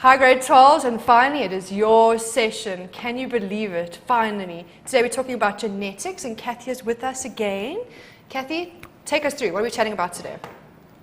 Hi grade 12s, and finally it is your session. Can you believe it? Finally. Today we're talking about genetics and Kathy is with us again. Kathy, take us through. What are we chatting about today?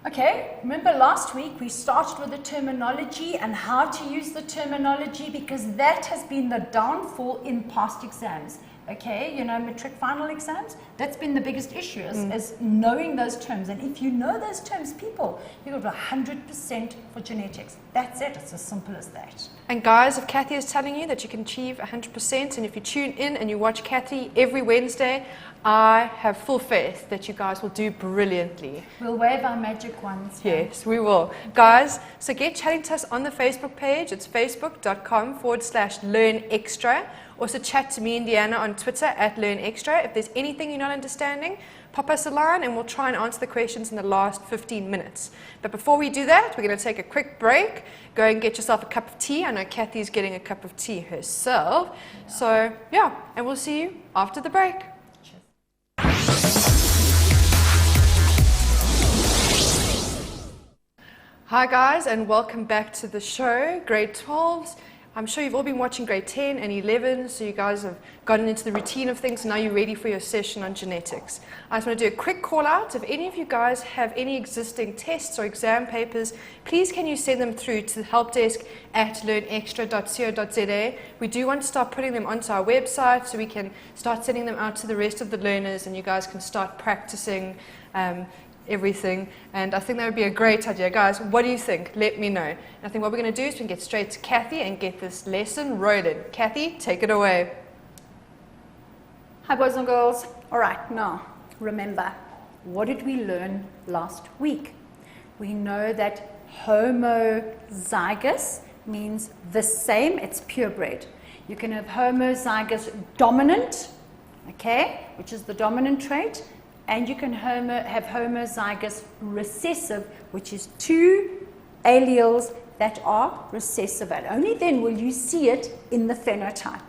Okay, remember last week we started with the terminology and how to use the terminology, because that has been the downfall in past exams. Okay, you know, matric final exams, that's been the biggest issue is knowing those terms. And if you know those terms, people, you got 100% for genetics. That's it, it's as simple as that. And guys, if Kathy is telling you that you can achieve 100%, and if you tune in and you watch Kathy every Wednesday, I have full faith that you guys will do brilliantly. We'll wave our magic wands. Yes, we will. Guys, so get chatting to us on the Facebook page. It's facebook.com/learnextra. Also chat to me and Deanna on Twitter @learnextra. If there's anything you're not understanding, pop us a line and we'll try and answer the questions in the last 15 minutes. But before we do that, we're going to take a quick break. Go and get yourself a cup of tea. I know Kathy's getting a cup of tea herself. So, yeah, and we'll see you after the break. Hi guys, and welcome back to the show, grade 12s. I'm sure you've all been watching grade 10 and 11, so you guys have gotten into the routine of things, and now you're ready for your session on genetics. I just want to do a quick call out. If any of you guys have any existing tests or exam papers, please can you send them through to the help desk at learnextra.co.za. We do want to start putting them onto our website so we can start sending them out to the rest of the learners, and you guys can start practicing everything, and I think that would be a great idea. Guys, what do you think? Let me know. And I think what we're going to do is we can get straight to Kathy and get this lesson rolling. Kathy, take it away. Hi boys and girls. All right, now remember, what did we learn last week? We know that homozygous means the same, it's purebred. You can have homozygous dominant, okay, which is the dominant trait, and you can have homozygous recessive, which is two alleles that are recessive. And only then will you see it in the phenotype.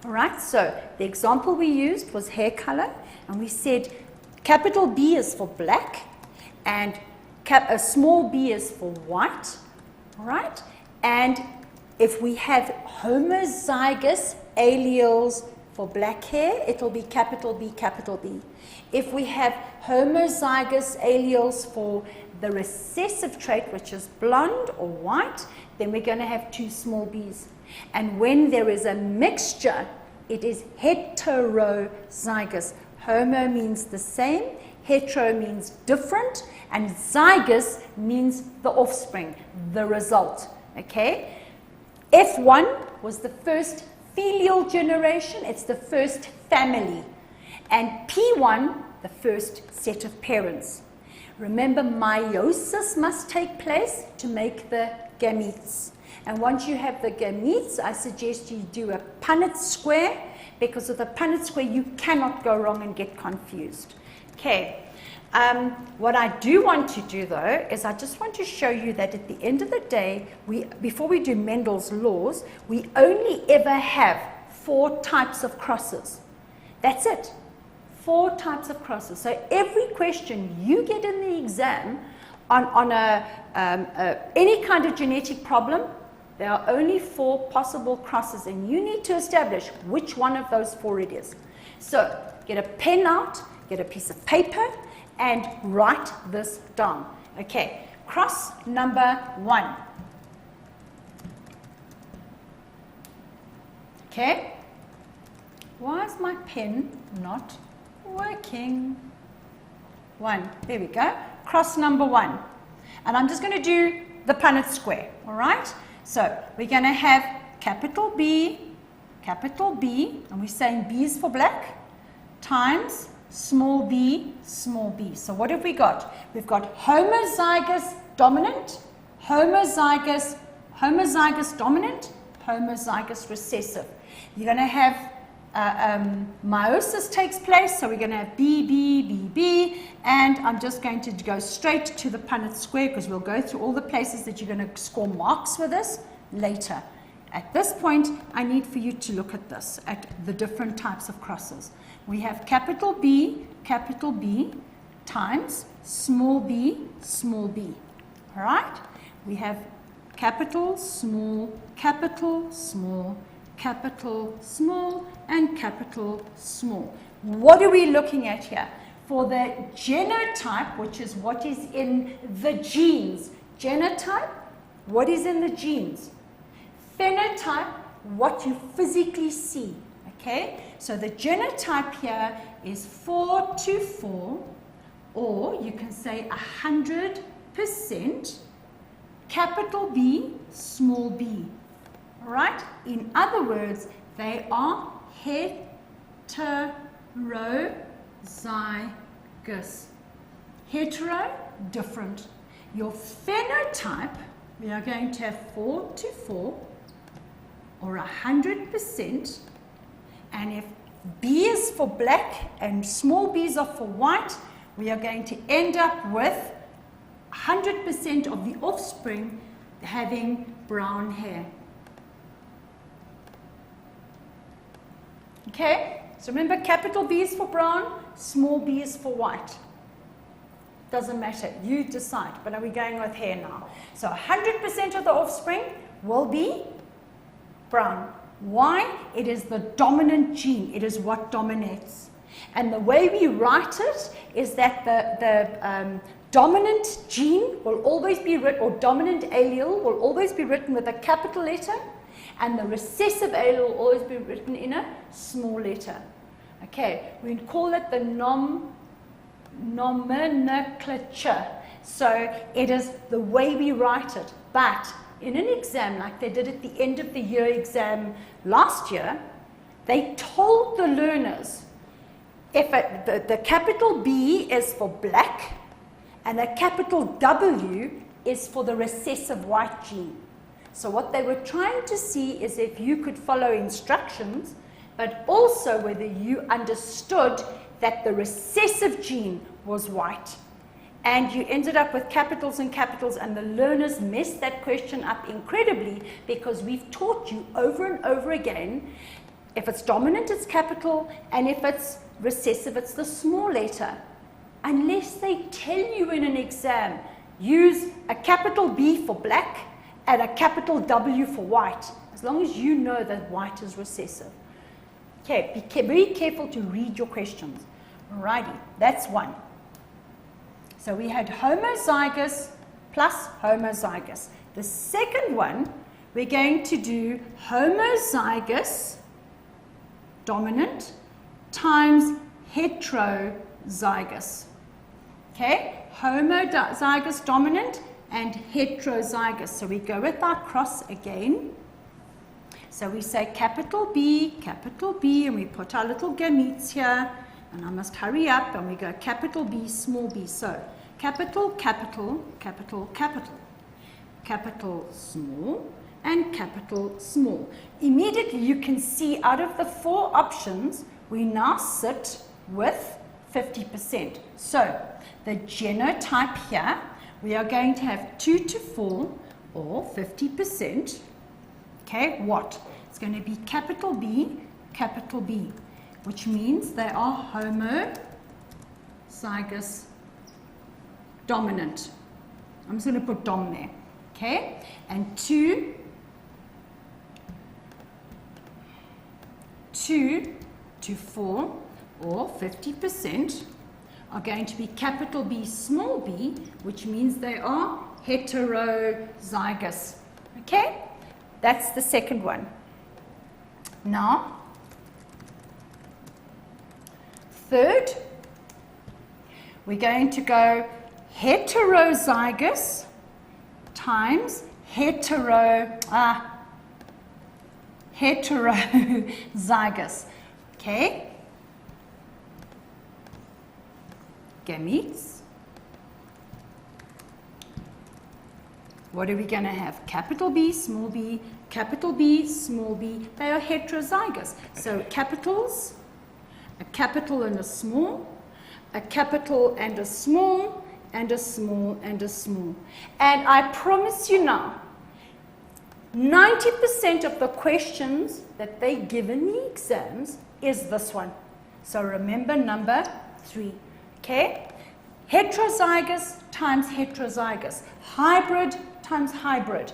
All right, so the example we used was hair color, and we said capital B is for black, and a small b is for white. All right, and if we have homozygous alleles for black hair, it will be capital B, capital B. If we have homozygous alleles for the recessive trait, which is blonde or white, then we're going to have two small b's. And when there is a mixture, it is heterozygous. Homo means the same, hetero means different, and zygous means the offspring, the result. Okay? F1 was the first filial generation, it's the first family. And P1, the first set of parents. Remember, meiosis must take place to make the gametes. And once you have the gametes, I suggest you do a Punnett square, because with a Punnett square, you cannot go wrong and get confused. Okay. What I do want to do, though, is I just want to show you that at the end of the day, before we do Mendel's laws, we only ever have 4 types of crosses. That's it. 4 types of crosses. So every question you get in the exam on any kind of genetic problem, there are only 4 possible crosses, and you need to establish which one of those 4 it is. So get a pen out, get a piece of paper, and write this down. Okay, cross number 1. Okay, why is my pen not working? 1, there we go, cross number 1. And I'm just going to do the Punnett square, all right? So we're going to have capital B, and we're saying B is for black, times small b, small b. So what have we got? We've got homozygous dominant, homozygous dominant, homozygous recessive. You're going to have meiosis takes place, so we're going to have B, B, B, B, and I'm just going to go straight to the Punnett square, because we'll go through all the places that you're going to score marks with this later. At this point, I need for you to look at this, at the different types of crosses. We have capital B, times small b, small b. All right? We have capital, small, capital, small, capital, small, and capital, small. What are we looking at here? For the genotype, which is what is in the genes. Genotype, what is in the genes? Phenotype, what you physically see. Okay, so the genotype here is 424, or you can say 100%, capital B, small b. All right? In other words, they are heterozygous. Hetero, different. Your phenotype, we are going to have 424, or 100%. And if B is for black and small b's are for white, we are going to end up with 100% of the offspring having brown hair. Okay, so remember, capital B is for brown, small b is for white. Doesn't matter, you decide. But are we going with hair now? So 100% of the offspring will be brown. Why? It is the dominant gene. It is what dominates. And the way we write it is that the dominant gene will always be written, or dominant allele will always be written with a capital letter, and the recessive allele will always be written in a small letter. Okay, we call it the nomenclature. So it is the way we write it. But in an exam, like they did at the end of the year exam last year, they told the learners if the capital B is for black and a capital W is for the recessive white gene. So what they were trying to see is if you could follow instructions, but also whether you understood that the recessive gene was white. And you ended up with capitals and capitals, and the learners messed that question up incredibly, because we've taught you over and over again, if it's dominant, it's capital, and if it's recessive, it's the small letter. Unless they tell you in an exam, use a capital B for black and a capital W for white, as long as you know that white is recessive. Okay, be very careful to read your questions. Alrighty, that's one. So we had homozygous plus homozygous. The second one, we're going to do homozygous dominant times heterozygous. Okay, homozygous dominant and heterozygous. So we go with our cross again. So we say capital B, and we put our little gametes here. And I must hurry up, and we go capital B, small b. So capital, capital, capital, capital, capital, small, and capital, small. Immediately you can see out of the 4 options, we now sit with 50%. So the genotype here, we are going to have 2 to 4, or 50%. Okay, what? It's going to be capital B, which means they are homozygous dominant. I'm just going to put dom there. Okay, and 2 to 4, or 50%, are going to be capital B, small b, which means they are heterozygous. Okay, that's the second one. Now, third, we're going to go heterozygous times heterozygous. Okay? Gametes. What are we going to have? Capital B, small b, capital B, small b. They are heterozygous. So capitals, a capital and a small, a capital and a small, and a small and a small. And I promise you now, 90% of the questions that they give in the exams is this one. So remember number 3. Okay? Heterozygous times heterozygous. Hybrid times hybrid.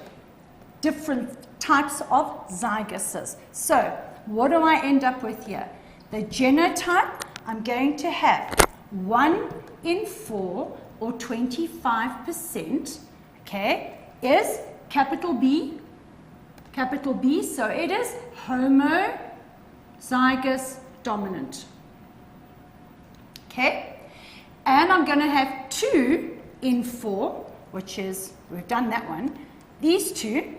different types of zygotes. So, what do I end up with here? The genotype, I'm going to have 1 in 4 or 25%, okay, is capital B, so it is homozygous dominant. Okay, and I'm going to have 2 in 4, which is, we've done that one, these two,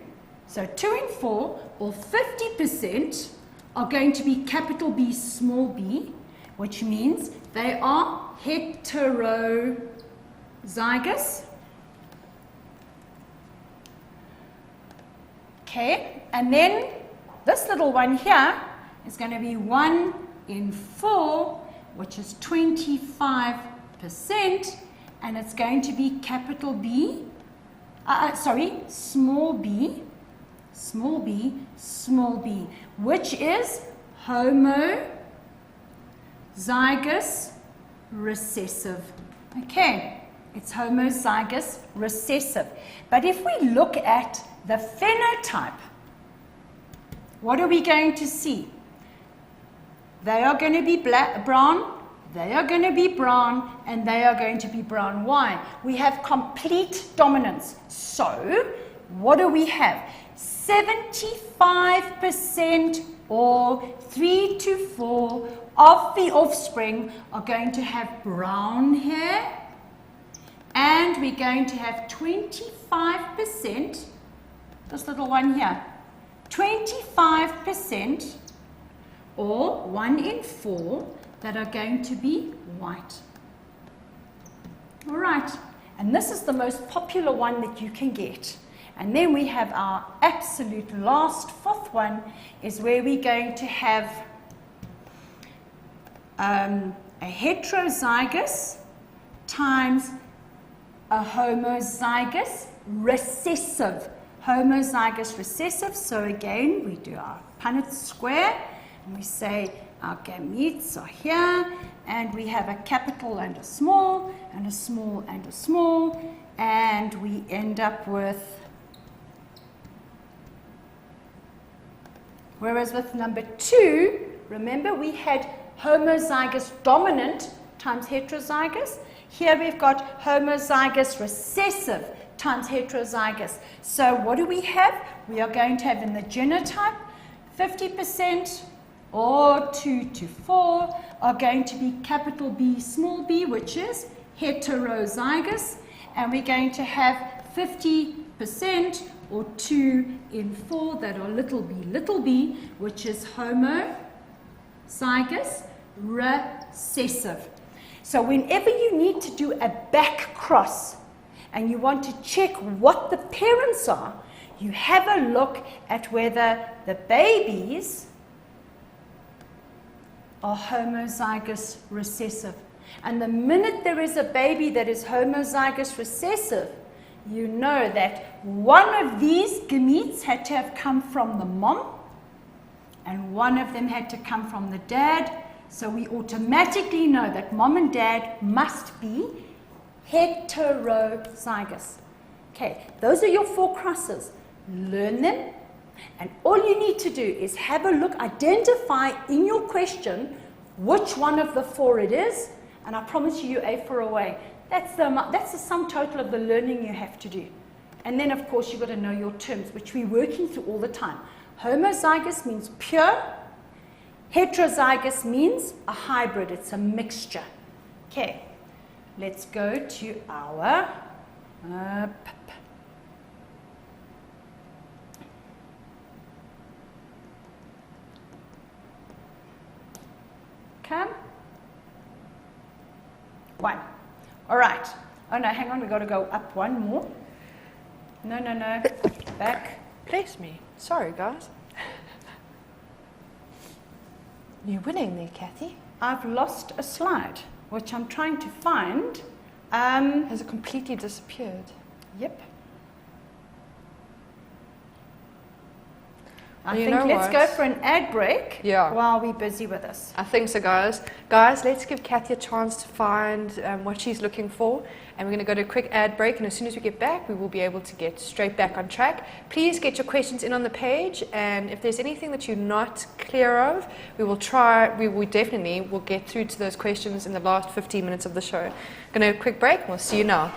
so 2 in 4 or 50% are going to be capital B, small b, which means they are heterozygous. Okay, and then this little one here is going to be 1 in 4, which is 25%, and it's going to be capital B, small b, which is homozygous recessive. Okay, it's homozygous recessive. But if we look at the phenotype, what are we going to see? They are going to be brown, they are going to be brown, and they are going to be brown. Why? We have complete dominance. So, what do we have? 75% or 3 to 4 of the offspring are going to have brown hair, and we're going to have 25%, this little one here, 25% or 1 in 4 that are going to be white. All right, and this is the most popular one that you can get. And then we have our absolute last, 4th one, is where we're going to have a heterozygous times a homozygous recessive. Homozygous recessive, so again, we do our Punnett square, and we say our gametes are here, and we have a capital and a small, and a small and a small, and we end up with, whereas with number 2, remember we had homozygous dominant times heterozygous. Here we've got homozygous recessive times heterozygous. So what do we have? We are going to have in the genotype 50% or 2 to 4 are going to be capital B, small b, which is heterozygous, and we're going to have 50% or 2 in 4 that are little b, which is homozygous recessive. So whenever you need to do a back cross and you want to check what the parents are, you have a look at whether the babies are homozygous recessive. And the minute there is a baby that is homozygous recessive, you know that one of these gametes had to have come from the mom and one of them had to come from the dad. So we automatically know that mom and dad must be heterozygous. Okay, those are your 4 crosses. Learn them, and all you need to do is have a look, identify in your question which one of the 4 it is, and I promise you, you're A for away. That's the sum total of the learning you have to do. And then, of course, you've got to know your terms, which we're working through all the time. Homozygous means pure. Heterozygous means a hybrid. It's a mixture. Okay, let's go to our come. 1. All right. Oh no, hang on. We've got to go up 1 more. No. Back. Bless me. Sorry, guys. You're winning there, Kathy. I've lost a slide, which I'm trying to find. Has it completely disappeared? Yep. I You think know let's what? go for an ad break Yeah. while we're busy with this. I think so, guys. Guys, let's give Kathy a chance to find what she's looking for. And we're going to go to a quick ad break. And as soon as we get back, we will be able to get straight back on track. Please get your questions in on the page. And if there's anything that you're not clear of, we definitely will get through to those questions in the last 15 minutes of the show. Going to have a quick break. We'll see you now.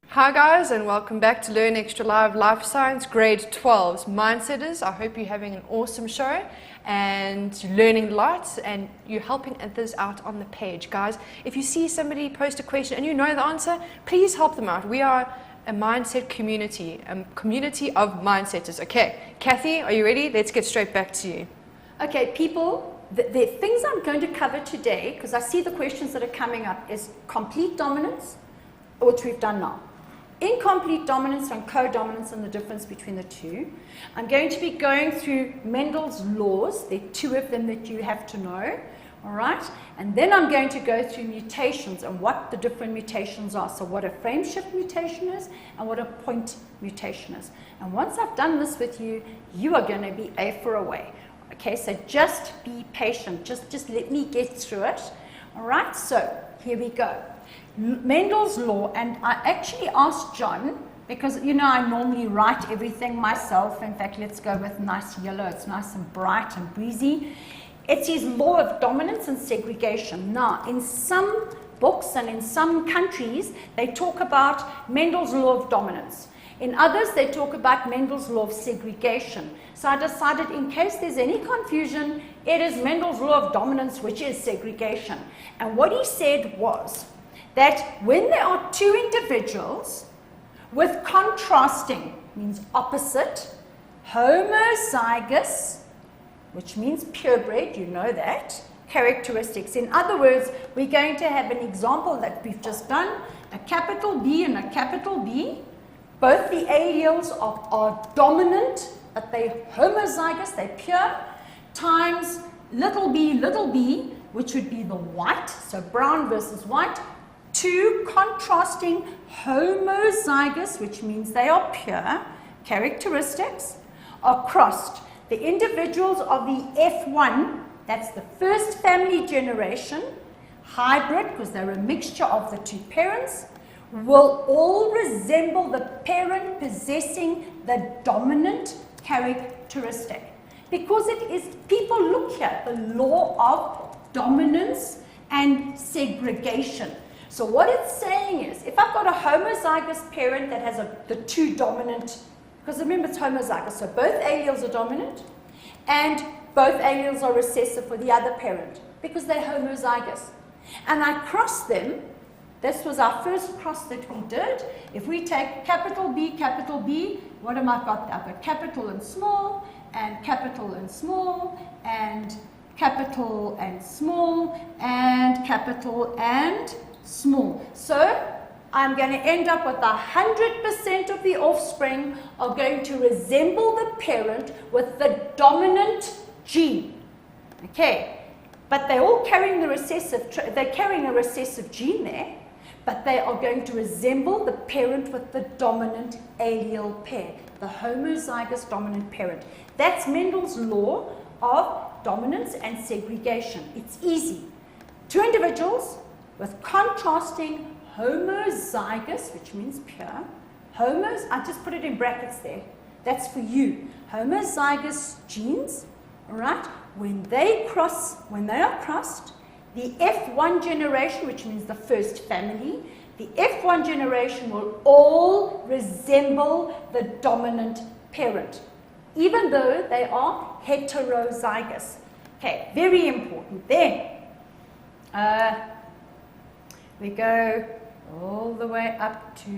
Hi guys, and welcome back to Learn Extra Live Life Science Grade 12's Mindsetters. I hope you're having an awesome show and you're learning lots and you're helping others out on the page. Guys, if you see somebody post a question and you know the answer, please help them out. We are a mindset community, a community of mindsetters. Okay, Kathy, are you ready? Let's get straight back to you. Okay, people, the things I'm going to cover today, because I see the questions that are coming up, is complete dominance, which we've done now. Incomplete dominance and codominance and the difference between the two. I'm going to be going through Mendel's laws. There are 2 of them that you have to know, all right? And then I'm going to go through mutations and what the different mutations are. So what a frame shift mutation is and what a point mutation is. And once I've done this with you, you are going to be A for away. Okay, so just be patient. Just let me get through it. All right, so here we go. Mendel's law, and I actually asked John, because you know I normally write everything myself. In fact, let's go with nice yellow. It's nice and bright and breezy. It's his law of dominance and segregation. Now, in some books and in some countries, they talk about Mendel's law of dominance. In others, they talk about Mendel's law of segregation. So I decided, in case there's any confusion, it is Mendel's law of dominance, which is segregation. And what he said was that when there are 2 individuals with contrasting, means opposite, homozygous, which means purebred, you know that, characteristics. In other words, we're going to have an example that we've just done, a capital B and a capital B. Both the alleles are dominant, but they're homozygous, they're pure, times little b, which would be the white, so brown versus white. 2 contrasting homozygous, which means they are pure, characteristics are crossed. The individuals of the F1, that's the first family generation, hybrid, because they're a mixture of the 2 parents, will all resemble the parent possessing the dominant characteristic. Because it is, people look here, the law of dominance and segregation. So what it's saying is, if I've got a homozygous parent that has the 2 dominant, because remember it's homozygous, so both alleles are dominant, and both alleles are recessive for the other parent, because they're homozygous. And I cross them. This was our first cross that we did. If we take capital B, what am I got? I've got capital and small, and capital and small, and capital and small, and capital and small. So I'm going to end up with 100% of the offspring are going to resemble the parent with the dominant gene. Okay, but they're all carrying the recessive, they're carrying a recessive gene there, but they are going to resemble the parent with the dominant allele pair, the homozygous dominant parent. That's Mendel's law of dominance and segregation. It's easy. 2 individuals with contrasting homozygous, which means pure, I just put it in brackets there. That's for you. Homozygous genes, all right? When they are crossed, the F1 generation, which means the first family, the F1 generation will all resemble the dominant parent, even though they are heterozygous. Okay, very important. Then, we go all the way up to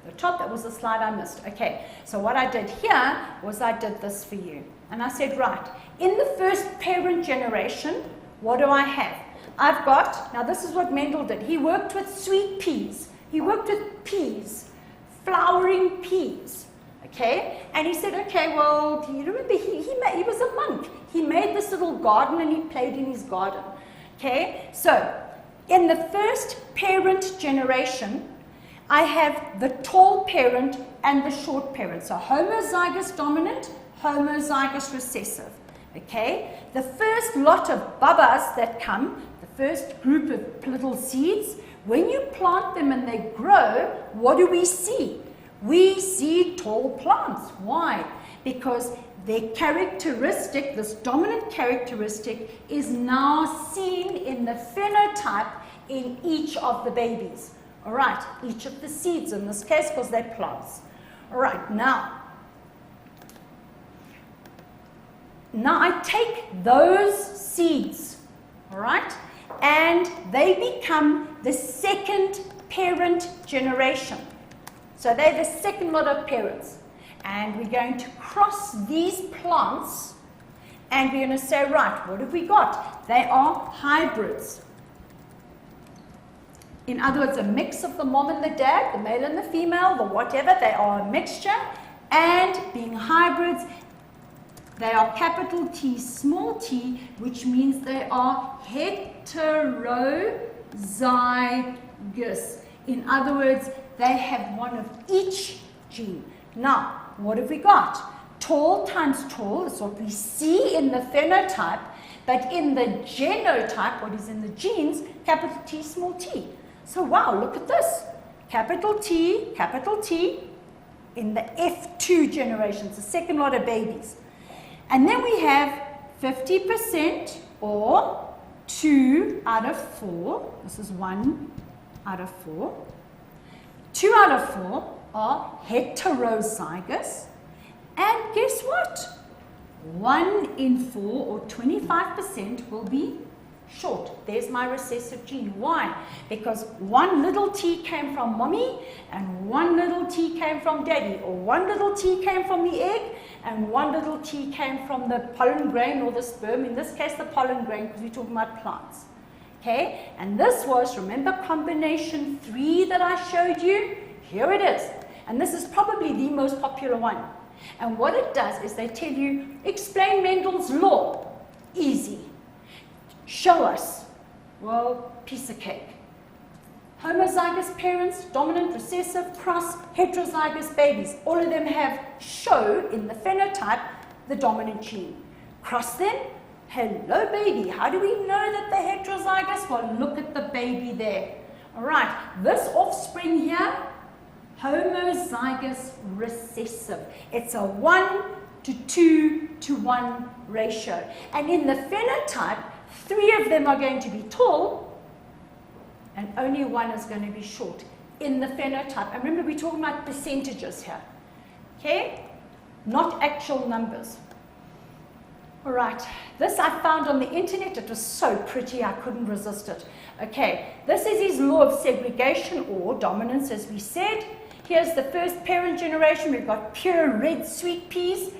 the top. That was the slide I missed. Okay, so what I did here was I did this for you. And I said, right, in the first parent generation, what do I have? I've got, now this is what Mendel did. He worked with sweet peas. He worked with peas, flowering peas. Okay, and he said, okay, well, do you remember, he was a monk. He made this little garden and he played in his garden. Okay, so in the first parent generation, I have the tall parent and the short parent. So homozygous dominant, homozygous recessive. Okay? The first lot of babas that come, the first group of little seeds, when you plant them and they grow, what do we see? We see tall plants. Why? Because their characteristic, this dominant characteristic, is now seen in the phenotype in each of the babies. All right, each of the seeds in this case, because they're plants. All right, now I take those seeds, all right, and they become the second parent generation. So they're the second lot of parents. And we're going to cross these plants and we're going to say, right, what have we got? They are hybrids. In other words, a mix of the mom and the dad, the male and the female, the whatever, they are a mixture. And being hybrids, they are capital T, small t, which means they are heterozygous. In other words, they have one of each gene. Now, what have we got? Tall times tall is what we see in the phenotype, but in the genotype, what is in the genes, capital T, small t. So wow, look at this. Capital T in the F2 generations, the second lot of babies. And then we have 50% or 2 out of 4. This is 1 out of 4. 2 out of 4 are heterozygous. And guess what? 1 in 4 or 25% will be short. There's my recessive gene. Why? Because one little t came from mommy and one little t came from daddy, or one little t came from the egg and one little t came from the pollen grain or the sperm, in this case the pollen grain, because we're talking about plants. Okay, and this was, remember combination 3 that I showed you? Here it is. And this is probably the most popular one. And what it does is they tell you, explain Mendel's law. Easy. Show us. Well, piece of cake. Homozygous parents, dominant, recessive, cross, heterozygous babies. All of them show in the phenotype the dominant gene. Cross them. Hello, baby. How do we know that they're heterozygous? Well, look at the baby there. All right. This offspring here, homozygous recessive. It's a 1 to 2 to 1 ratio. And in the phenotype, 3 of them are going to be tall and only 1 is going to be short in the phenotype. And remember, we're talking about percentages here. Okay? Not actual numbers. All right. This I found on the internet. It was so pretty, I couldn't resist it. Okay. This is his law of segregation or dominance, as we said. Here's the first parent generation. We've got pure red sweet peas,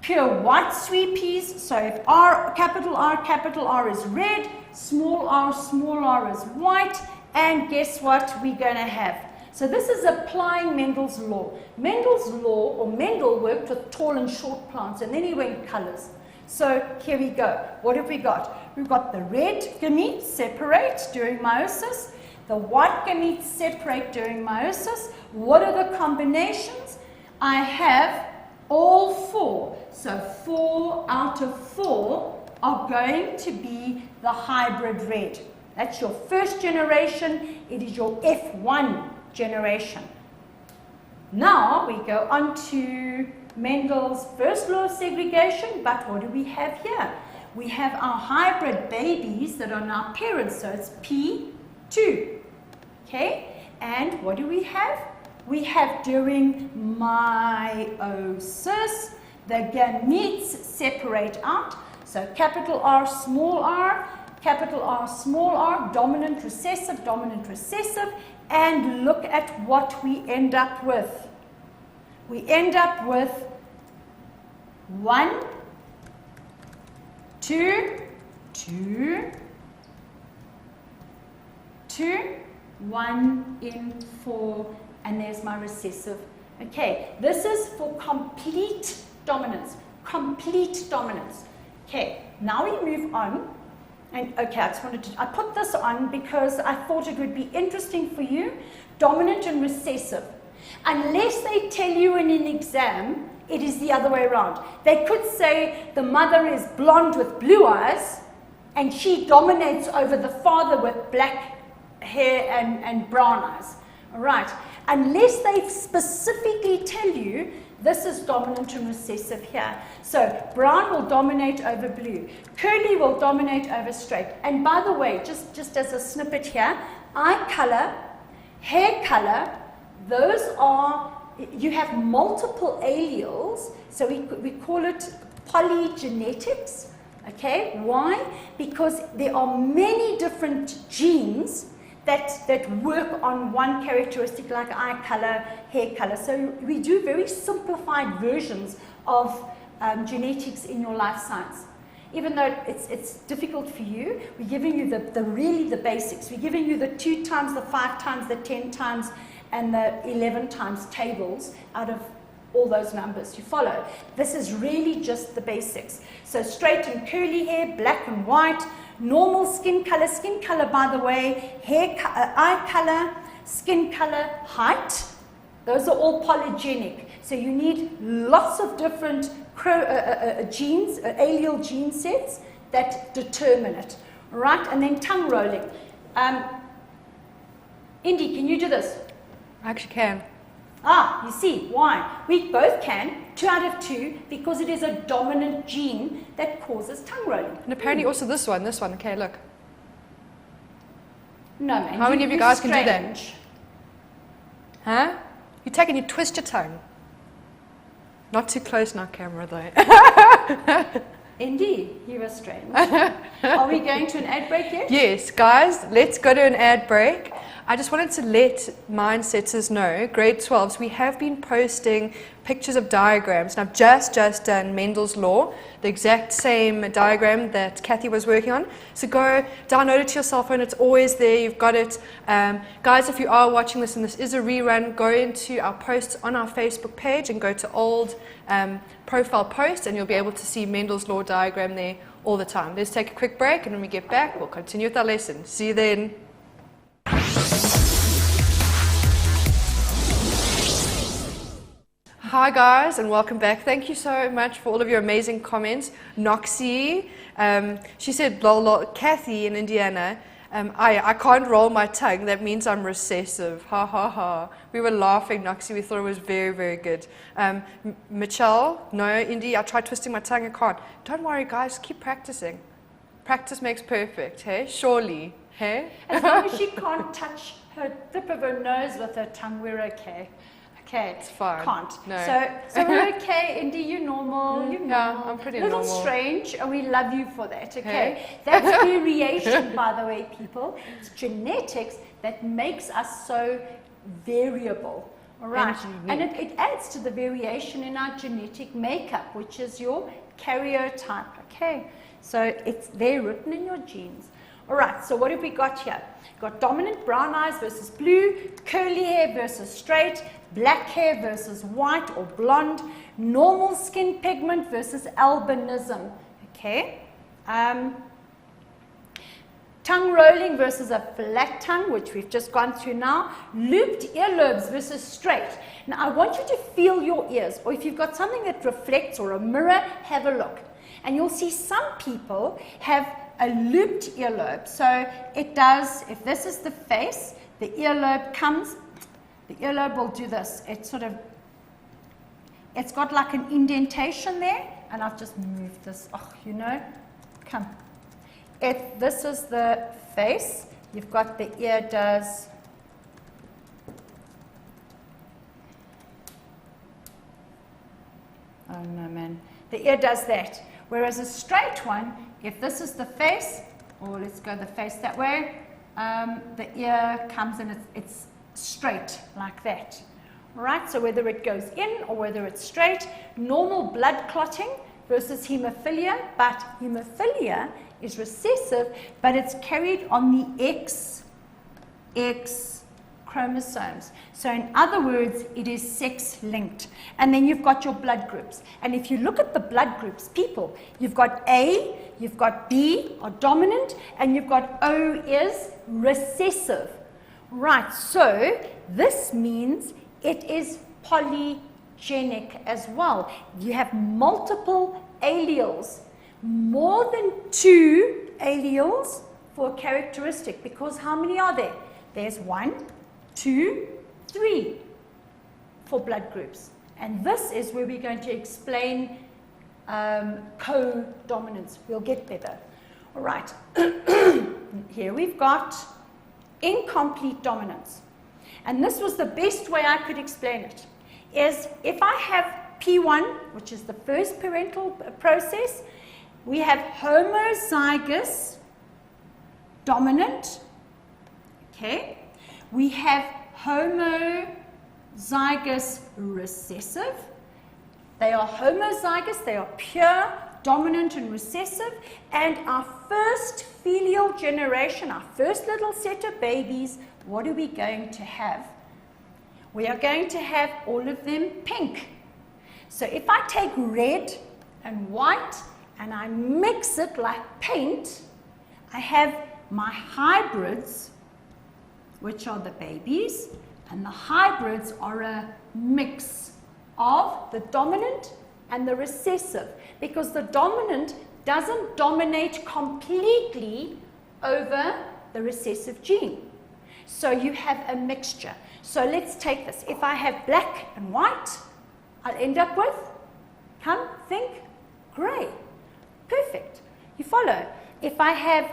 pure white sweet peas. So if capital R is red, small r is white, and guess what we're going to have? So this is applying Mendel's law. Mendel's law, or Mendel worked with tall and short plants, and then he went colors. So here we go. What have we got? We've got the red gametes separate during meiosis. The white gametes separate during meiosis. What are the combinations? I have all 4. So 4 out of 4 are going to be the hybrid red. That's your first generation. It is your F1 generation. Now we go on to Mendel's first law of segregation, but what do we have here? We have our hybrid babies that are now parents, so it's P2. Okay, and what do we have? We have during meiosis, the gametes separate out. So capital R, small r, dominant, recessive, and look at what we end up with. We end up with 1, 2, 1 in 4, and there's my recessive. Okay, this is for complete dominance. Okay, now we move on And okay, I put this on because I thought it would be interesting for you, dominant and recessive. Unless they tell you in an exam, it is the other way around. They could say the mother is blonde with blue eyes, and she dominates over the father with black hair and brown eyes. All right. Unless they specifically tell you this is dominant and recessive here. So brown will dominate over blue. Curly will dominate over straight. And by the way, just as a snippet here, eye color, hair color, those are, you have multiple alleles. So we call it polygenetics. Okay, why? Because there are many different genes that work on one characteristic like eye color, hair color. So we do very simplified versions of genetics in your life science. Even though it's difficult for you, we're giving you the basics. We're giving you the 2 times, the 5 times, the 10 times, and the 11 times tables out of all those numbers. You follow? This is really just the basics. So straight and curly hair, black and white, normal skin color, by the way, eye color, skin color, height, those are all polygenic. So you need lots of different genes, allele gene sets that determine it. All right, and then tongue rolling. Indy, can you do this? I actually can. Ah, you see, why? We both can, 2 out of 2, because it is a dominant gene that causes tongue rolling. And apparently also this one. Okay, look. No, man. How many of you guys can do that? Strange. Huh? You take and you twist your tongue. Not too close now, camera, though. Indeed, you are strange. Are we going to an ad break yet? Yes, guys, let's go to an ad break. I just wanted to let Mindsetters know, grade 12s, we have been posting pictures of diagrams. And I've just done Mendel's Law, the exact same diagram that Kathy was working on. So go download it to your cell phone. It's always there. You've got it. Guys, if you are watching this and this is a rerun, go into our posts on our Facebook page and go to old profile posts, and you'll be able to see Mendel's Law diagram there all the time. Let's take a quick break, and when we get back, we'll continue with our lesson. See you then. Hi guys, and welcome back. Thank you so much for all of your amazing comments. Noxie, she said, lol, lol. Kathy in Indiana, I can't roll my tongue. That means I'm recessive. Ha ha ha. We were laughing, Noxie. We thought it was very, very good. Michelle, no, Indy, I tried twisting my tongue. I can't. Don't worry, guys. Keep practicing. Practice makes perfect, hey? Surely, hey? As long as she can't touch her tip of her nose with her tongue, we're okay. Okay, it's fine. Can't. No. So we're okay, Indy. You're normal. You're normal. Yeah, I'm pretty normal. A normal. Little strange, and we love you for that. Okay, Hey. that's variation, by the way, people. It's genetics that makes us so variable. All right, and it adds to the variation in our genetic makeup, which is your karyotype. Okay, so it's there written in your genes. All right, so what have we got here? Got dominant brown eyes versus blue, curly hair versus straight, black hair versus white or blonde, normal skin pigment versus albinism. Okay. Tongue rolling versus a flat tongue, which we've just gone through now. Looped earlobes versus straight. Now, I want you to feel your ears, or if you've got something that reflects or a mirror, have a look. And you'll see some people have a looped earlobe. So it does, if this is the face, the earlobe comes, the earlobe will do this. It's got like an indentation there, and I've just moved this. Oh, you know, come. If this is the face, you've got the ear does. Oh no, man. The ear does that. Whereas a straight one, if this is the face, or let's go the face that way, the ear comes and it's straight like that. All right, so whether it goes in or whether it's straight, normal blood clotting versus hemophilia, but hemophilia is recessive, but it's carried on the X chromosomes. So in other words, it is sex linked. And then you've got your blood groups. And if you look at the blood groups, people, you've got A, you've got B, are dominant, and you've got O is recessive. Right, so this means it is polygenic as well. You have multiple alleles, more than 2 alleles for a characteristic, because how many are there? There's 1, 2, 3 for blood groups. And this is where we're going to explain co-dominance. We'll get there though. All right, here we've got incomplete dominance. And this was the best way I could explain it, is if I have P1, which is the first parental process, we have homozygous dominant, okay? We have homozygous recessive. They are homozygous, they are pure, dominant and recessive, and our first filial generation, our first little set of babies, what are we going to have? We are going to have all of them pink. So if I take red and white and I mix it like paint, I have my hybrids, which are the babies, and the hybrids are a mix of the dominant and the recessive, because the dominant doesn't dominate completely over the recessive gene. So you have a mixture. So let's take this. If I have black and white, I'll end up with, come, think, grey. Perfect. You follow? If I have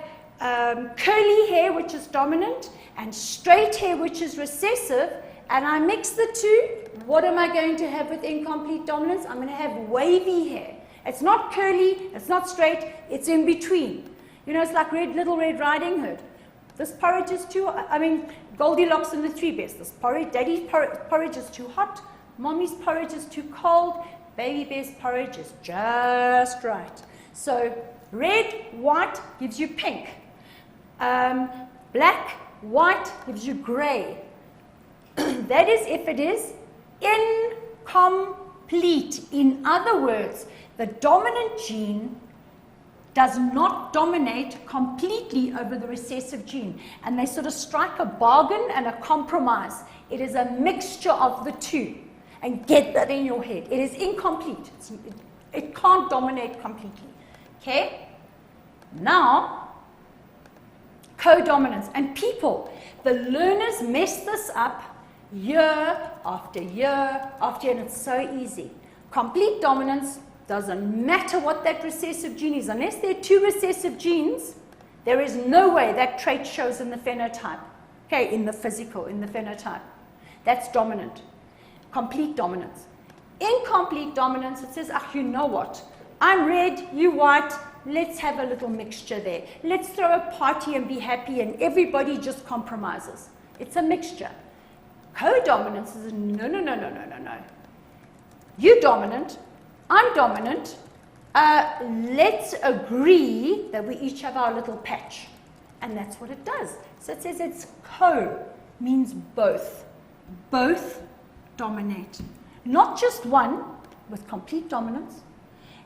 curly hair, which is dominant, and straight hair, which is recessive, and I mix the two, what am I going to have with incomplete dominance? I'm going to have wavy hair. It's not curly, it's not straight, it's in between. You know, it's like Little Red Riding Hood. This porridge is too, Goldilocks and the Three Bears. This porridge, Daddy's porridge is too hot, Mommy's porridge is too cold, Baby Bear's porridge is just right. So red, white gives you pink. Black, white gives you grey. That is if it is incomplete. In other words, the dominant gene does not dominate completely over the recessive gene. And they sort of strike a bargain and a compromise. It is a mixture of the two. And get that in your head. It is incomplete. It can't dominate completely. Okay? Now, co-dominance. And people, the learners mess this up year after year after year, and it's so easy. Complete dominance doesn't matter what that recessive gene is. Unless there are 2 recessive genes, there is no way that trait shows in the phenotype. Okay, in the physical, in the phenotype. That's dominant. Complete dominance. Incomplete dominance, it says, you know what? I'm red, you white, let's have a little mixture there. Let's throw a party and be happy, and everybody just compromises. It's a mixture. Co-dominance is no. You're dominant, I'm dominant. Let's agree that we each have our little patch. And that's what it does. So it says it's co, means both. Both dominate. Not just one with complete dominance,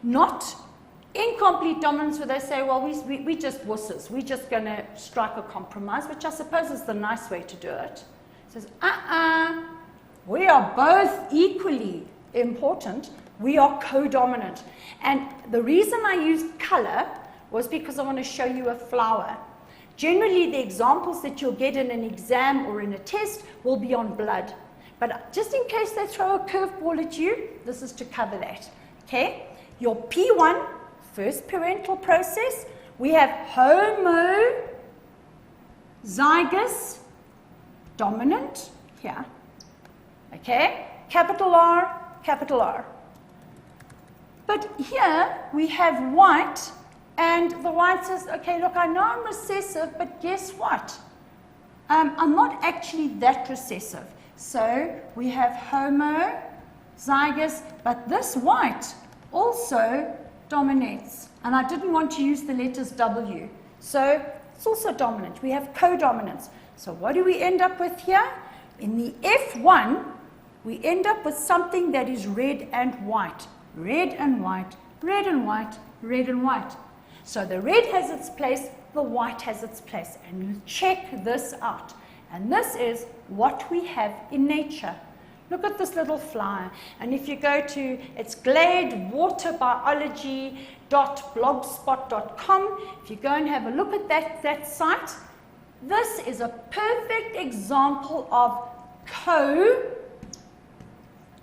not incomplete dominance where they say, well, we just wusses. We're just going to strike a compromise, which I suppose is the nice way to do it. It says, we are both equally important. We are co-dominant. And the reason I used color was because I want to show you a flower. Generally, the examples that you'll get in an exam or in a test will be on blood. But just in case they throw a curveball at you, this is to cover that. Okay? Your P1, first parental process, we have homozygous dominant here. Okay? Capital R, capital R. But here we have white, and the white says, okay, look, I know I'm recessive, but guess what? I'm not actually that recessive. So we have homozygous, but this white also dominates. And I didn't want to use the letters W. So it's also dominant. We have co-dominance. So what do we end up with here? In the F1, we end up with something that is red and white. Red and white, red and white, red and white. So the red has its place, the white has its place. And you check this out. And this is what we have in nature. Look at this little flower. And if you go to, it's gladewaterbiology.blogspot.com. If you go and have a look at that site, this is a perfect example of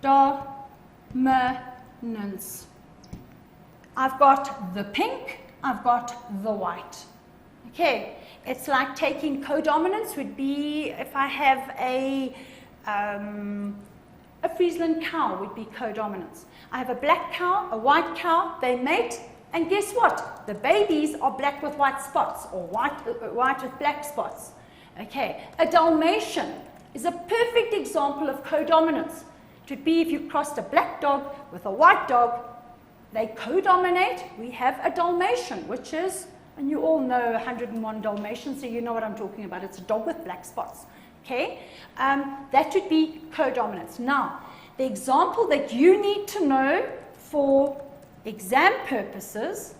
codominance. I've got the pink, I've got the white. Okay, it's like taking codominance would be if I have a Friesland cow would be codominance. I have a black cow, a white cow, they mate, and guess what? The babies are black with white spots or white with black spots. Okay, a Dalmatian is a perfect example of codominance. It would be if you crossed a black dog with a white dog, they codominate. We have a Dalmatian, which is, and you all know 101 Dalmatians, so you know what I'm talking about. It's a dog with black spots. Okay, that would be codominance. Now, the example that you need to know for exam purposes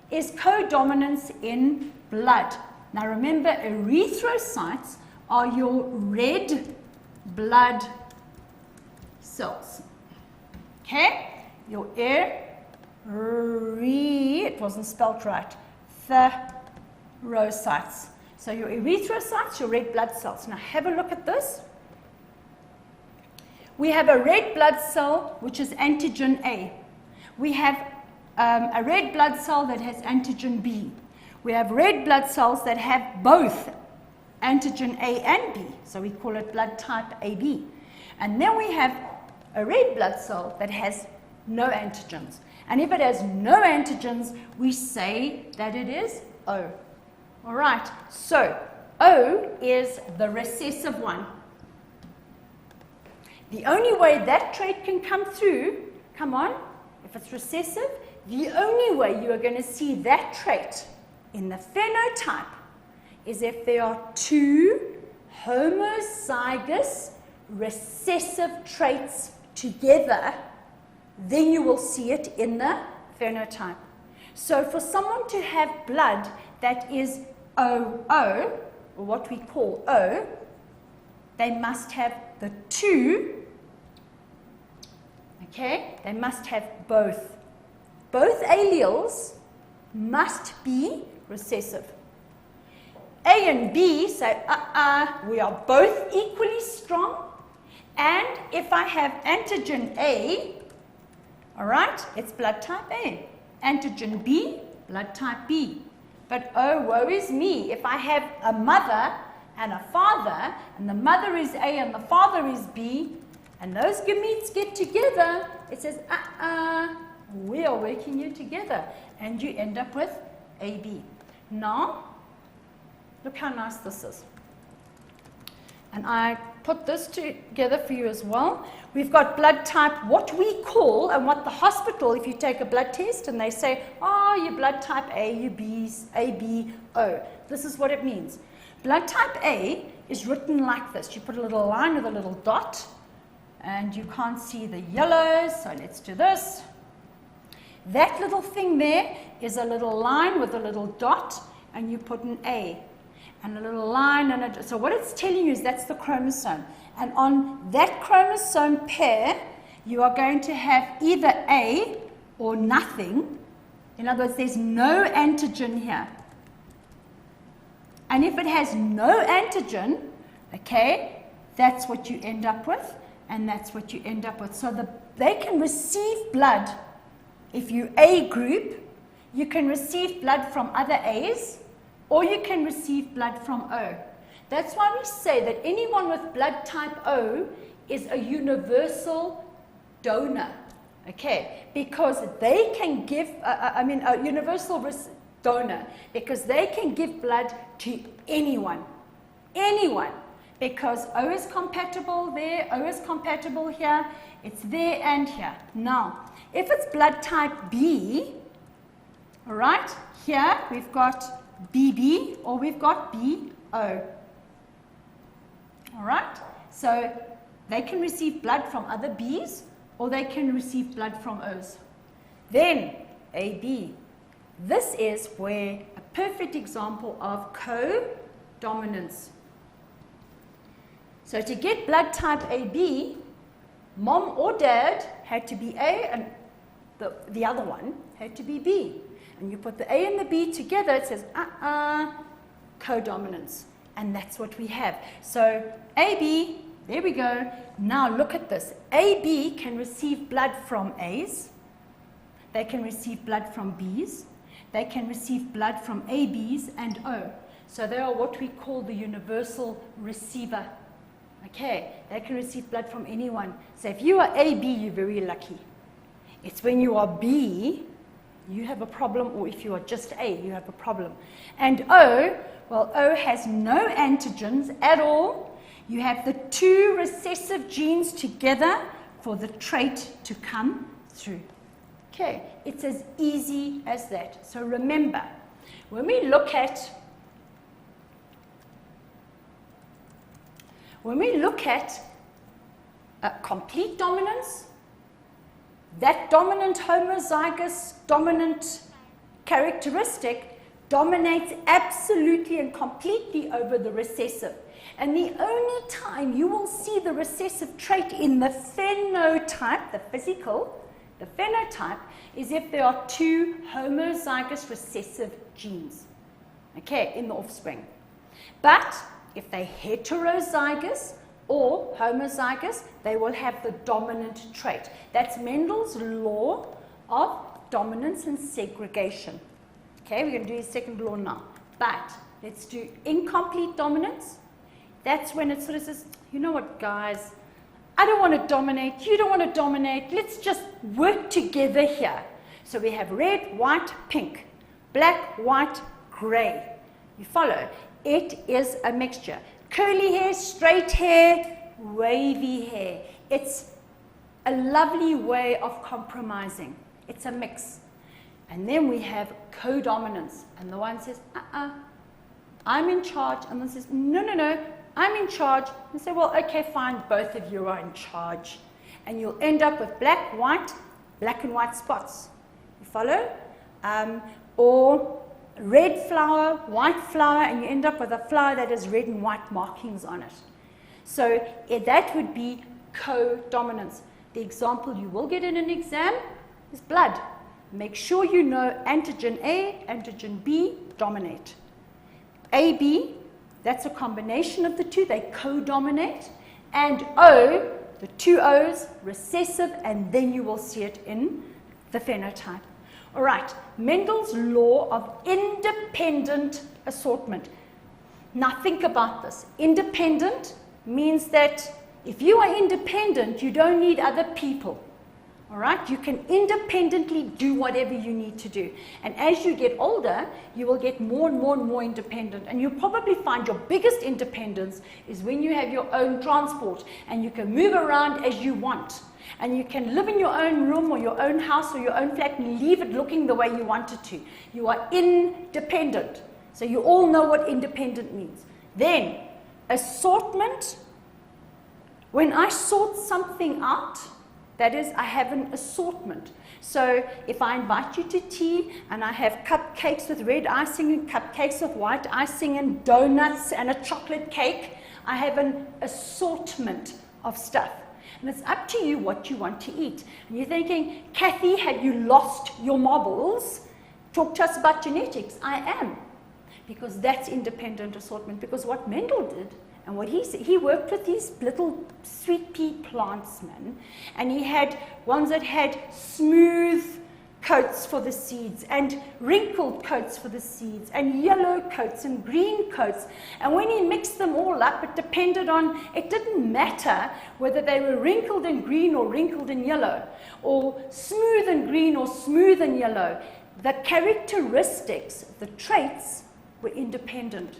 is codominance in blood. Now remember, erythrocytes are your red blood cells. Okay, your it wasn't spelled right, thyrocytes. So your erythrocytes, your red blood cells. Now have a look at this. We have a red blood cell which is antigen A. We have a red blood cell that has antigen B. We have red blood cells that have both antigen A and B. So we call it blood type AB. And then we have a red blood cell that has no antigens. And if it has no antigens, we say that it is O. All right, so O is the recessive one. The only way that trait can come through, come on, if it's recessive, the only way you are going to see that trait in the phenotype is if there are two homozygous recessive traits together, then you will see it in the phenotype. So for someone to have blood that is OO, or what we call O, they must have the two, okay, they must have both. Both alleles must be recessive. A and B say, we are both equally strong, and if I have antigen A, all right, it's blood type A. Antigen B, blood type B. But oh, woe is me, if I have a mother and a father, and the mother is A and the father is B, and those gametes get together, it says, we are working you together, and you end up with AB. Now, look how nice this is. And I put this together for you as well. We've got blood type, what we call, and what the hospital, if you take a blood test and they say, oh, you're blood type A, you B, AB, O. This is what it means. Blood type A is written like this. You put a little line with a little dot, and you can't see the yellows, so let's do this. That little thing there is a little line with a little dot, and you put an A. And a little line, and so what it's telling you is that's the chromosome. And on that chromosome pair, you are going to have either A or nothing. In other words, there's no antigen here. And if it has no antigen, okay, that's what you end up with, and that's what you end up with. So they can receive blood. If you A group, you can receive blood from other A's, or you can receive blood from O. That's why we say that anyone with blood type O is a universal donor, okay? Because they can give, a universal donor, because they can give blood to anyone, because O is compatible there, O is compatible here, it's there and here. Now, if it's blood type B, all right, here we've got BB or we've got BO. All right, So they can receive blood from other Bs or they can receive blood from Os. Then AB. This is where a perfect example of co-dominance. So to get blood type AB, mom or dad had to be A and the other one had to be B. And you put the A and the B together, it says co-dominance. And that's what we have. So AB, there we go. Now look at this. AB can receive blood from A's. They can receive blood from B's. They can receive blood from ABs and O. So they are what we call the universal receiver. Okay, they can receive blood from anyone. So if you are AB, you're very lucky. It's when you are B, you have a problem, or if you are just A, you have a problem. And O, well, O has no antigens at all. You have the two recessive genes together for the trait to come through. Okay, it's as easy as that. So remember, when we look at complete dominance, that dominant homozygous dominant characteristic dominates absolutely and completely over the recessive. And the only time you will see the recessive trait in the phenotype, the physical, the phenotype, is if there are two homozygous recessive genes, okay, in the offspring. But if they're heterozygous or homozygous, they will have the dominant trait. That's Mendel's law of dominance and segregation. Okay, we're going to do his second law now. But let's do incomplete dominance. That's when it sort of says, you know what, guys, I don't want to dominate, you don't want to dominate, let's just work together here. So we have red, white, pink, black, white, gray. You follow? It is a mixture. Curly hair, straight hair, wavy hair. It's a lovely way of compromising. It's a mix. And then we have co-dominance. And the one says, I'm in charge. And the one says, no, I'm in charge. And say, well, okay, fine, both of you are in charge. And you'll end up with black and white spots. You follow? Or red flower, white flower, and you end up with a flower that has red and white markings on it. So that would be co-dominance. The example you will get in an exam is blood. Make sure you know antigen A, antigen B dominate. AB, that's a combination of the two, they co-dominate. And O, the two O's, recessive, and then you will see it in the phenotype. All right, Mendel's law of independent assortment. Now think about this. Independent means that if you are independent, you don't need other people. All right, you can independently do whatever you need to do. And as you get older, you will get more and more and more independent. And you'll probably find your biggest independence is when you have your own transport and you can move around as you want. And you can live in your own room or your own house or your own flat and leave it looking the way you want it to. You are independent. So you all know what independent means. Then, assortment. When I sort something out, that is, I have an assortment. So if I invite you to tea and I have cupcakes with red icing and cupcakes with white icing and donuts and a chocolate cake, I have an assortment of stuff. And it's up to you what you want to eat. And you're thinking, Kathy, have you lost your marbles? Talk to us about genetics. I am. Because that's independent assortment. Because what Mendel did, and what he said, he worked with these little sweet pea plants, man. And he had ones that had smooth coats for the seeds and wrinkled coats for the seeds and yellow coats and green coats. And when he mixed them all up, it didn't matter whether they were wrinkled and green or wrinkled and yellow, or smooth and green or smooth and yellow. The characteristics, the traits, were independent.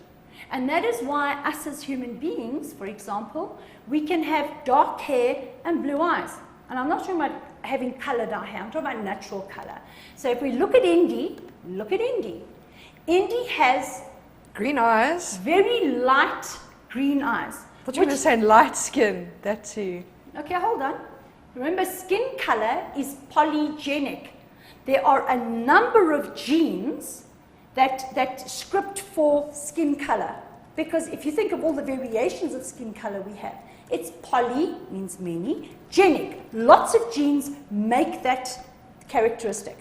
And that is why us as human beings, for example, we can have dark hair and blue eyes. And I'm not talking about having colored our hair, I'm talking about natural color. So if we look at Indy, look at Indy. Indy has green eyes, very light green eyes. thought you were saying light skin, that too. Okay, hold on. Remember, skin color is polygenic. There are a number of genes that script for skin color. Because if you think of all the variations of skin color we have, it's poly, means many, genic. Lots of genes make that characteristic.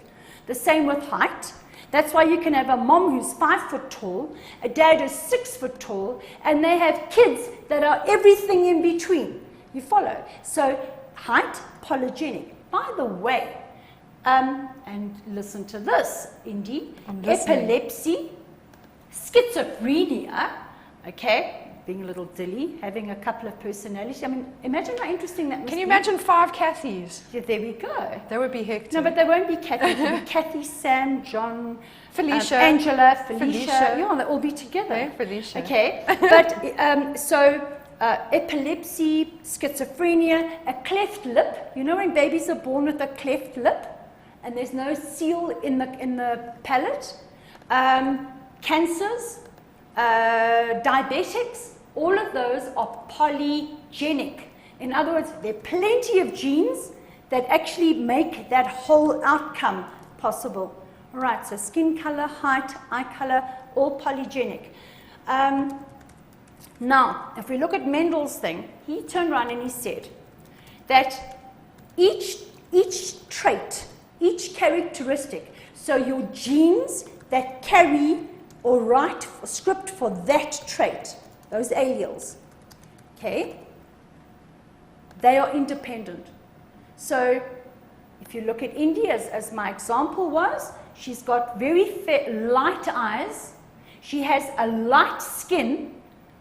The same with height. That's why you can have a mom who's 5 foot tall, a dad who's 6 foot tall, and they have kids that are everything in between. You follow? So height, polygenic. By the way, and listen to this, Indy, epilepsy, schizophrenia, okay, being a little dilly, having a couple of personalities. I mean, imagine how interesting that must be. Can you imagine 5 Kathys? Yeah, there we go. That would be hectic. No, but they won't be Kathy. It'll be Kathy, Sam, John, Felicia. Angela, Felicia. Yeah, they'll all be together. Okay, Felicia. Okay, but so epilepsy, schizophrenia, a cleft lip. You know when babies are born with a cleft lip and there's no seal in the palate? Cancers, diabetics, all of those are polygenic. In other words, there are plenty of genes that actually make that whole outcome possible. All right, so skin color, height, eye color, all polygenic. Now, if we look at Mendel's thing, he turned around and he said that each trait, each characteristic, so your genes that carry or write a script for that trait, those alleles, okay, they are independent. So if you look at Indy, as my example was, she's got very light eyes, she has a light skin,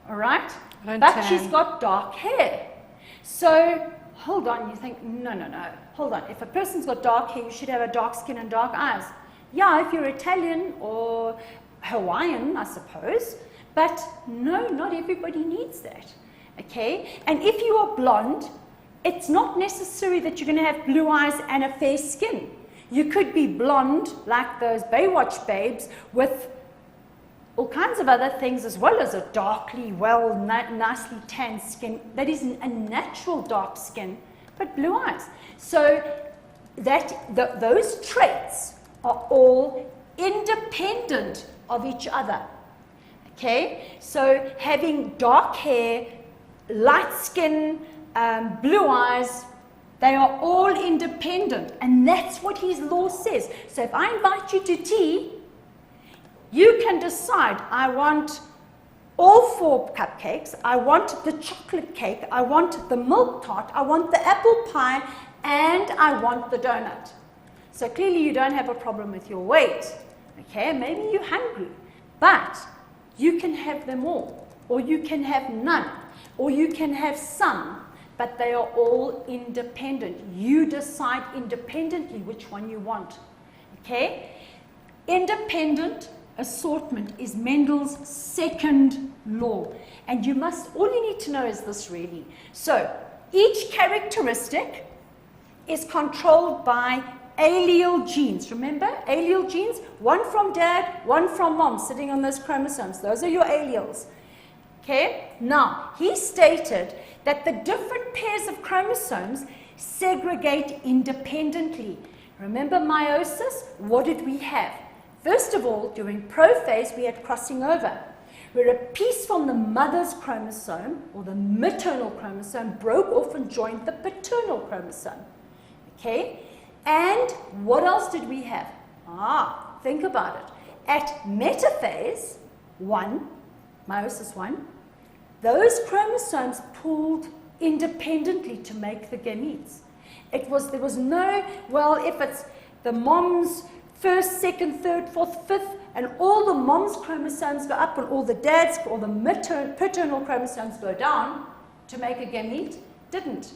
all right, but she's got dark hair. So hold on, you think, no, hold on. If a person's got dark hair, you should have a dark skin and dark eyes. Yeah, if you're Italian or Hawaiian, I suppose, but no, not everybody needs that, okay? And if you are blonde, it's not necessary that you're going to have blue eyes and a fair skin. You could be blonde, like those Baywatch babes, with all kinds of other things, as well as a darkly, nicely tanned skin that is a natural dark skin, but blue eyes. So those traits are all independent of each other. Okay, so having dark hair, light skin, blue eyes, they are all independent, and that's what his law says. So if I invite you to tea, you can decide, I want all 4 cupcakes, I want the chocolate cake, I want the milk tart, I want the apple pie, and I want the donut. So clearly you don't have a problem with your weight, okay? Maybe you're hungry, but you can have them all, or you can have none, or you can have some, but they are all independent. You decide independently which one you want, okay? Independent assortment is Mendel's second law, and all you need to know is this really. So each characteristic is controlled by allele genes. Remember, allele genes, one from dad, one from mom, sitting on those chromosomes. Those are your alleles. Okay, now he stated that the different pairs of chromosomes segregate independently. Remember meiosis? What did we have? First of all, during prophase, we had crossing over, where a piece from the mother's chromosome, or the maternal chromosome, broke off and joined the paternal chromosome. Okay? And what else did we have? Think about it. At metaphase 1, meiosis 1, those chromosomes pulled independently to make the gametes. There was no, well, if it's the mom's first, second, third, fourth, fifth, and all the mom's chromosomes go up and all the dad's or the paternal chromosomes go down to make a gamete, didn't.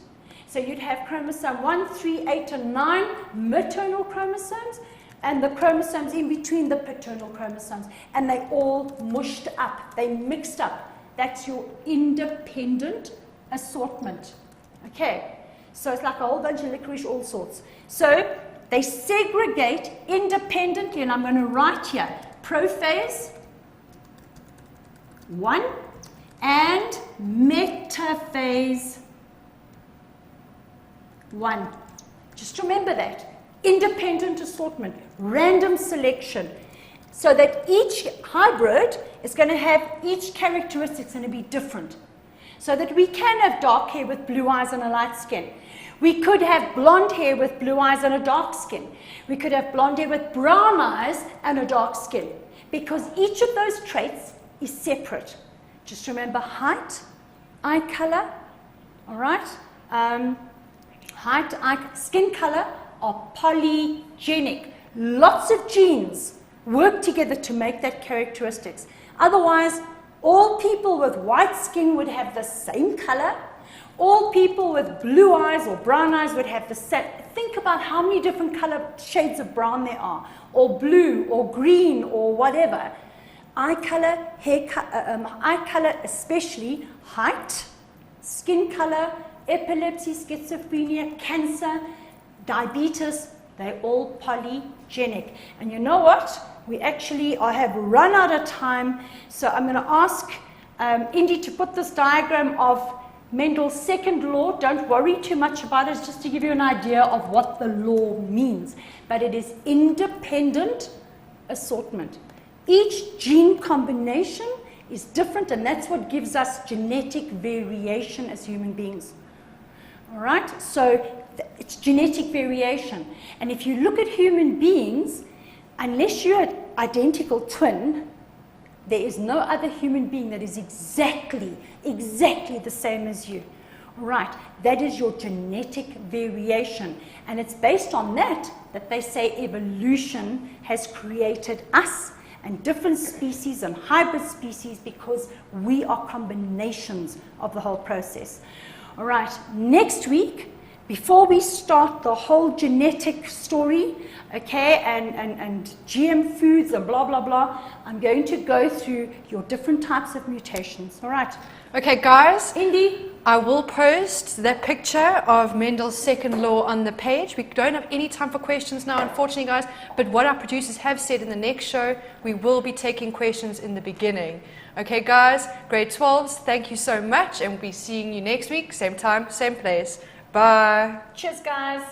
So you'd have chromosome 1, 3, 8, and 9 maternal chromosomes, and the chromosomes in between the paternal chromosomes, and they all mushed up, they mixed up. That's your independent assortment. Okay, so it's like a whole bunch of licorice, all sorts. So they segregate independently, and I'm going to write here, prophase 1 and metaphase 1. Just remember that. Independent assortment, random selection, so that each hybrid is going to have each characteristic is going to be different. So that we can have dark hair with blue eyes and a light skin. We could have blonde hair with blue eyes and a dark skin. We could have blonde hair with brown eyes and a dark skin. Because each of those traits is separate. Just remember height, eye color, all right? Skin color are polygenic. Lots of genes work together to make that characteristics. Otherwise, all people with white skin would have the same color. All people with blue eyes or brown eyes would have the same. Think about how many different shades of brown there are, or blue, or green, or whatever. Eye color, eye color, especially height, skin color, epilepsy, schizophrenia, cancer, diabetes, they're all polygenic. And you know what? We actually have run out of time, so I'm going to ask Indy to put this diagram of Mendel's second law. Don't worry too much about it, it's just to give you an idea of what the law means. But it is independent assortment. Each gene combination is different, and that's what gives us genetic variation as human beings. All right, so it's genetic variation. And if you look at human beings, unless you're an identical twin, there is no other human being that is exactly the same as you. All right, that is your genetic variation. And it's based on that they say evolution has created us and different species and hybrid species, because we are combinations of the whole process. All right, next week, before we start the whole genetic story, okay, and GM foods and blah, blah, blah, I'm going to go through your different types of mutations. All right. Okay, guys. Indy. I will post that picture of Mendel's second law on the page. We don't have any time for questions now, unfortunately, guys, but what our producers have said in the next show, we will be taking questions in the beginning. Okay, guys, grade 12s, thank you so much, and we'll be seeing you next week, same time, same place. Bye. Cheers, guys.